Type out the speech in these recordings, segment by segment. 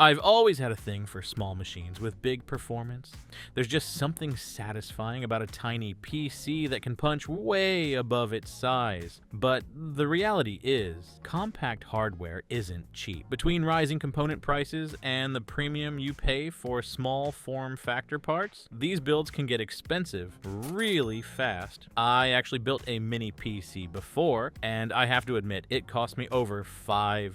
I've always had a thing for small machines with big performance. There's just something satisfying about a tiny PC that can punch way above its size. But the reality is, compact hardware isn't cheap. Between rising component prices and the premium you pay for small form factor parts, these builds can get expensive really fast. I actually built a mini PC before, and I have to admit, it cost me over $500.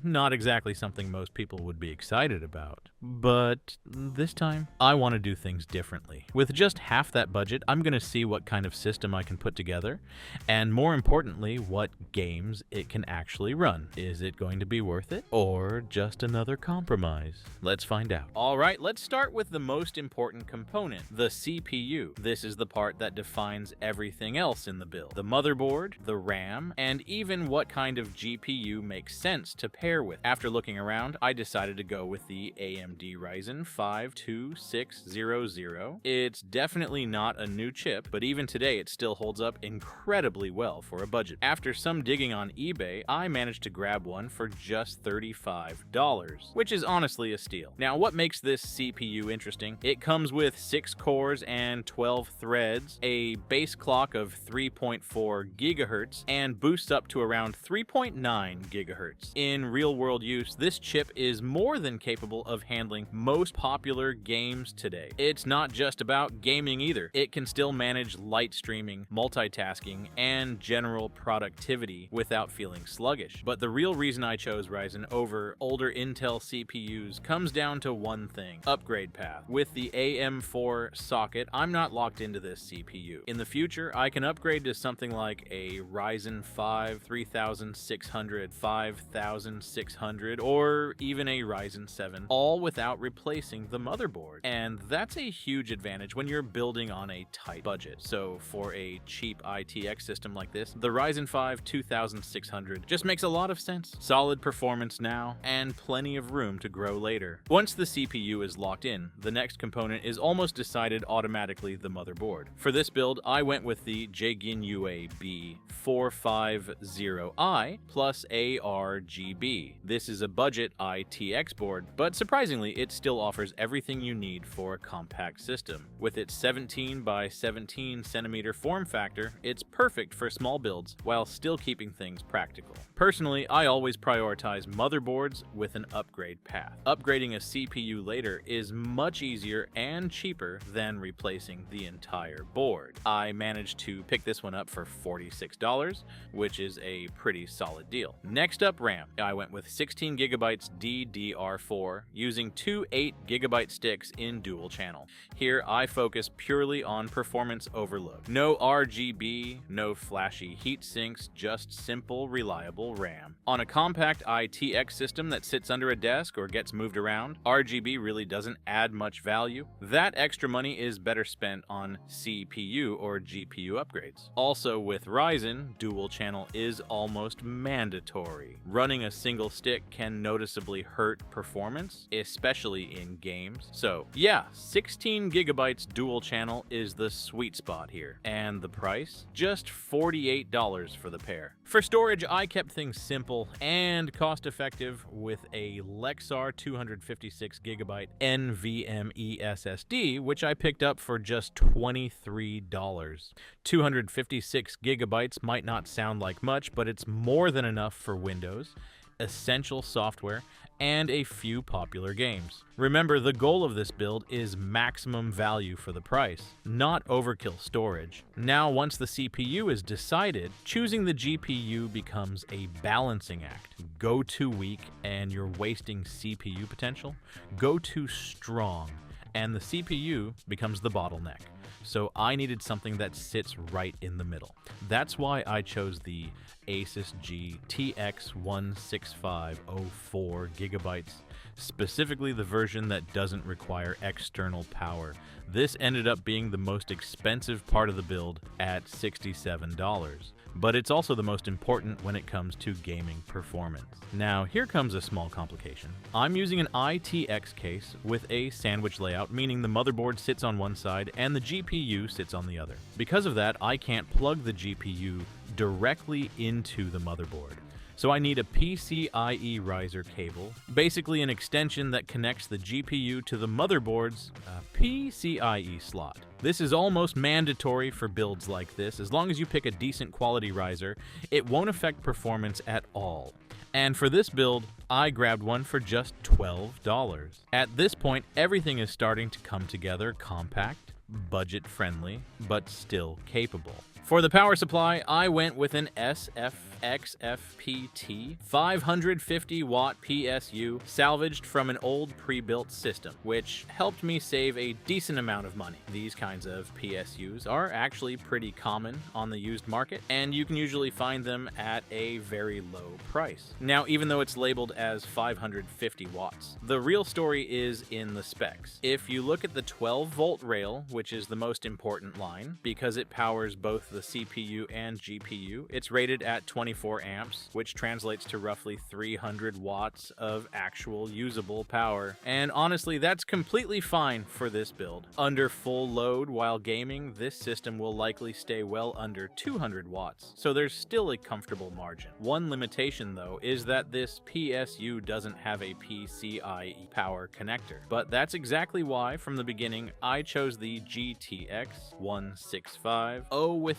Not exactly something most people would be excited about. But this time, I want to do things differently. With just half that budget, I'm going to see what kind of system I can put together, and more importantly, what games it can actually run. Is it going to be worth it, or just another compromise? Let's find out. Alright, let's start with the most important component, the CPU. This is the part that defines everything else in the build. The motherboard, the RAM, and even what kind of GPU makes sense to pair with. After looking around, I decided to go with the AMD Ryzen 5 2600. It's definitely not a new chip, but even today it still holds up incredibly well for a budget. After some digging on eBay, I managed to grab one for just $35, which is honestly a steal. Now, what makes this CPU interesting? It comes with 6 cores and 12 threads, a base clock of 3.4 GHz, and boosts up to around 3.9 GHz. In real-world use, this chip is more than capable of handling most popular games today. It's not just about gaming either. It can still manage light streaming, multitasking, and general productivity without feeling sluggish. But the real reason I chose Ryzen over older Intel CPUs comes down to one thing: upgrade path. With the AM4 socket, I'm not locked into this CPU. In the future, I can upgrade to something like a Ryzen 5 3600, 5600, or even a Ryzen 7, all without replacing the motherboard. And that's a huge advantage when you're building on a tight budget. So for a cheap ITX system like this, the Ryzen 5 2600 just makes a lot of sense. Solid performance now, and plenty of room to grow later. Once the CPU is locked in, the next component is almost decided automatically: the motherboard. For this build, I went with the Jaegyinue B450i plus ARGB. This is a budget ITX board, but surprisingly, it still offers everything you need for a compact system. With its 17 by 17 centimeter form factor, it's perfect for small builds while still keeping things practical. Personally, I always prioritize motherboards with an upgrade path. Upgrading a CPU later is much easier and cheaper than replacing the entire board. I managed to pick this one up for $46, which is a pretty solid deal. Next up, RAM. I went with 16 gigabytes DDR4 using two 8 gigabyte sticks in dual channel. Here I focus purely on performance overload. No RGB, no flashy heat sinks, just simple, reliable RAM. On a compact ITX system that sits under a desk or gets moved around, RGB really doesn't add much value. That extra money is better spent on CPU or GPU upgrades. Also, with Ryzen, dual channel is almost mandatory. Running a single stick can noticeably hurt performance, especially in games. So yeah, 16 gigabytes dual channel is the sweet spot here. And the price? Just $48 for the pair. For storage, I kept things simple and cost-effective with a Lexar 256 gigabyte NVMe SSD, which I picked up for just $23. 256 gigabytes might not sound like much, but it's more than enough for Windows, essential software, and a few popular games. Remember, the goal of this build is maximum value for the price, not overkill storage. Now, once the CPU is decided, choosing the GPU becomes a balancing act. Go too weak and you're wasting CPU potential. Go too strong and the CPU becomes the bottleneck. So I needed something that sits right in the middle. That's why I chose the Asus GTX 16504 gigabytes, specifically the version that doesn't require external power. This ended up being the most expensive part of the build at $67. But it's also the most important when it comes to gaming performance. Now, here comes a small complication. I'm using an ITX case with a sandwich layout, meaning the motherboard sits on one side and the GPU sits on the other. Because of that, I can't plug the GPU directly into the motherboard. So I need a PCIe riser cable, basically an extension that connects the GPU to the motherboard's PCIe slot. This is almost mandatory for builds like this. As long as you pick a decent quality riser, it won't affect performance at all. And for this build, I grabbed one for just $12. At this point, everything is starting to come together: compact, budget-friendly, but still capable. For the power supply, I went with an SFXFPT 550-watt PSU salvaged from an old pre-built system, which helped me save a decent amount of money. These kinds of PSUs are actually pretty common on the used market, and you can usually find them at a very low price. Now, even though it's labeled as 550 watts, the real story is in the specs. If you look at the 12-volt rail, which is the most important line because it powers both the CPU and GPU, it's rated at 24 amps, which translates to roughly 300 watts of actual usable power. And honestly, that's completely fine for this build. Under full load while gaming, this system will likely stay well under 200 watts, so there's still a comfortable margin. One limitation though is that this PSU doesn't have a PCIe power connector, but that's exactly why from the beginning I chose the GTX 165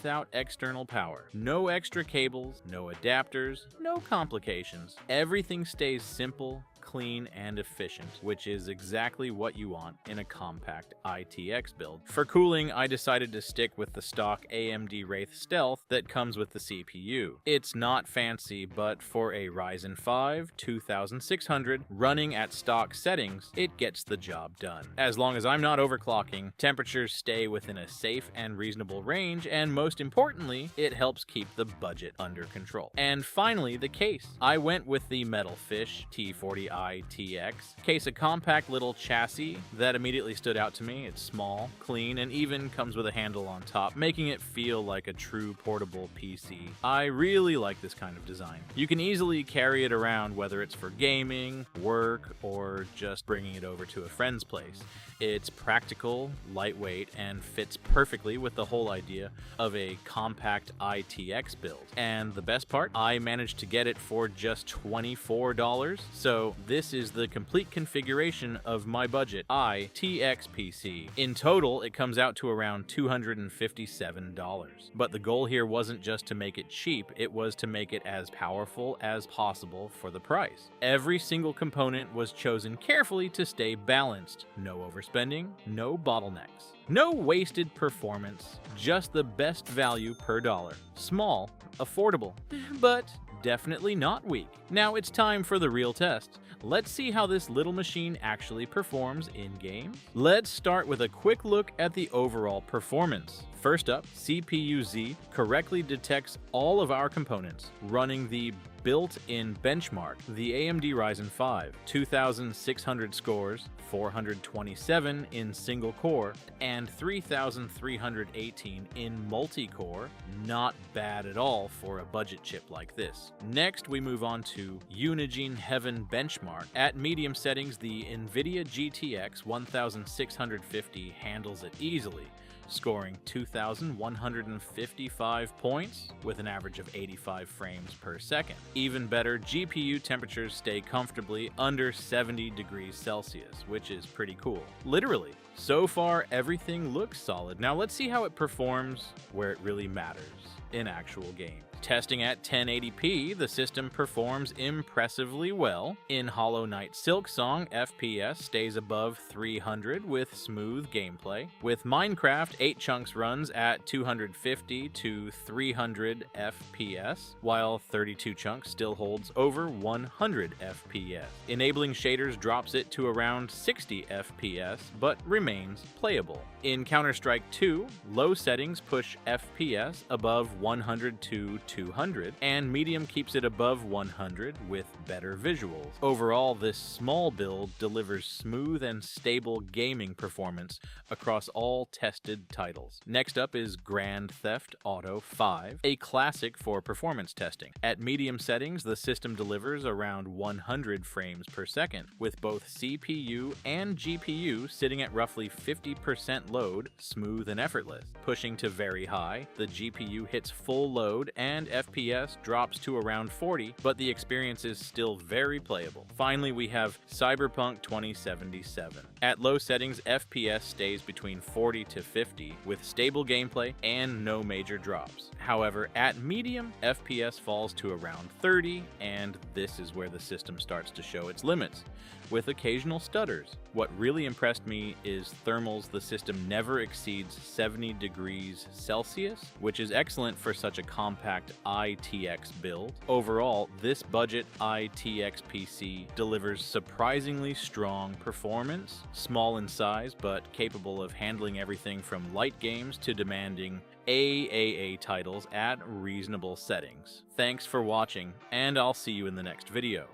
without external power. No extra cables, no adapters, no complications. Everything stays simple, clean, and efficient, which is exactly what you want in a compact ITX build. For cooling, I decided to stick with the stock AMD Wraith Stealth that comes with the CPU. It's not fancy, but for a Ryzen 5 2600 running at stock settings, it gets the job done. As long as I'm not overclocking, temperatures stay within a safe and reasonable range, and most importantly, it helps keep the budget under control. And finally, the case. I went with the Metal Fish T40i TX case, a compact little chassis that immediately stood out to me. It's small, clean, and even comes with a handle on top, making it feel like a true portable PC. I really like this kind of design. You can easily carry it around, whether it's for gaming, work, or just bringing it over to a friend's place. It's practical, lightweight, and fits perfectly with the whole idea of a compact ITX build. And the best part, I managed to get it for just $24, so this is the complete configuration of my budget ITX PC. In total, it comes out to around $257. But the goal here wasn't just to make it cheap, it was to make it as powerful as possible for the price. Every single component was chosen carefully to stay balanced. No overspending, no bottlenecks. No wasted performance, just the best value per dollar. Small, affordable, but definitely not weak. Now it's time for the real test. Let's see how this little machine actually performs in-game. Let's start with a quick look at the overall performance. First up, CPU-Z correctly detects all of our components, running the built-in benchmark, the AMD Ryzen 5, 2600 scores, 427 in single core, and 3318 in multi-core. Not bad at all for a budget chip like this. Next, we move on to Unigine Heaven benchmark. At medium settings, the NVIDIA GTX 1650 handles it easily, scoring 2,155 points with an average of 85 frames per second. Even better, GPU temperatures stay comfortably under 70 degrees Celsius, which is pretty cool. Literally. So far, everything looks solid. Now let's see how it performs where it really matters, in actual games. Testing at 1080p, the system performs impressively well. In Hollow Knight Silksong, FPS stays above 300 with smooth gameplay. With Minecraft, 8 chunks runs at 250 to 300 FPS, while 32 chunks still holds over 100 FPS. Enabling shaders drops it to around 60 FPS, but remains playable. In Counter-Strike 2, low settings push FPS above 100 to 200, and medium keeps it above 100 with better visuals. Overall, this small build delivers smooth and stable gaming performance across all tested titles. Next up is Grand Theft Auto 5, a classic for performance testing. At medium settings, the system delivers around 100 frames per second, with both CPU and GPU sitting at roughly 50% load, smooth and effortless. Pushing to very high, the GPU hits full load and and FPS drops to around 40, but the experience is still very playable. Finally, we have Cyberpunk 2077. At low settings, FPS stays between 40 to 50, with stable gameplay and no major drops. However, at medium, FPS falls to around 30, and this is where the system starts to show its limits, with occasional stutters. What really impressed me is thermals. The system never exceeds 70 degrees Celsius, which is excellent for such a compact ITX build. Overall, this budget ITX PC delivers surprisingly strong performance, small in size but capable of handling everything from light games to demanding AAA titles at reasonable settings. Thanks for watching, and I'll see you in the next video.